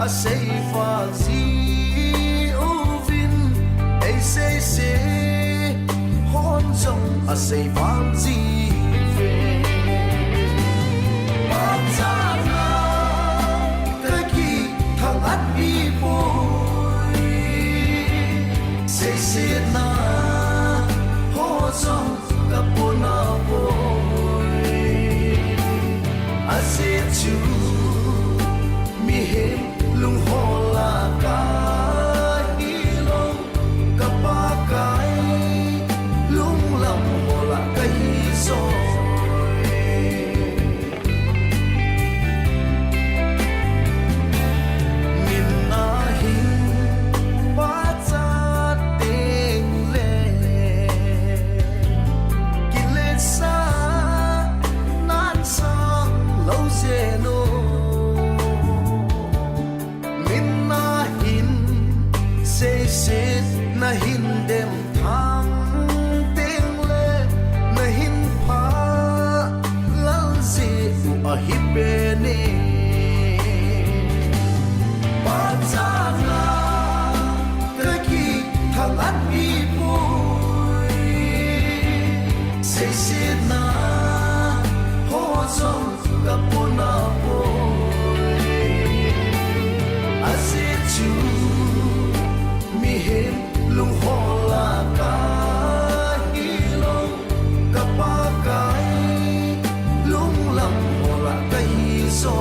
a say fa zi uvin a say say hon song a say fa zi ve pa ta na ka ki thang at bi boy say na ho song ka po na boy a say chu mi he lung hola ka hilong kapakai lung lam hola ka hiso min na hin pa cha teng le kile sa nan sang lo se no sit na hin dem thang teng le na hin pha lal si a hi pe ne pa cha na ka ki thang at bi pui sit na ho song ka po na pui a sit chu lung hola ka hilong kapakai lung lam hola ka hiso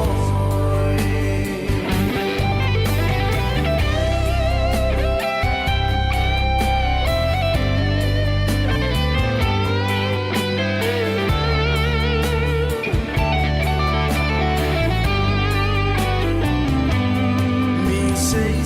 mi say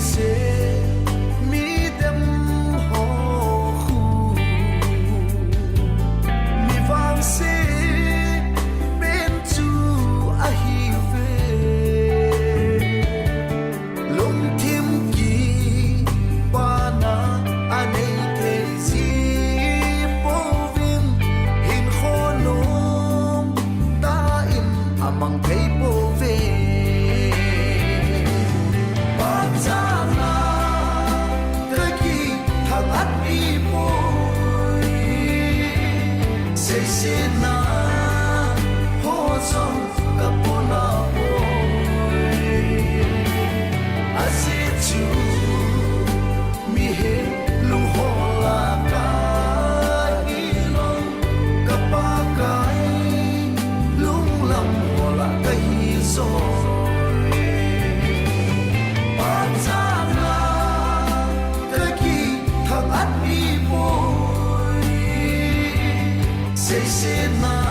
sit na ho song ka po na boy a sit chu mi he lung hola ka hilong kapakai lung lam hola ka hiso pa cha na ka ki thang at bi boy say sit na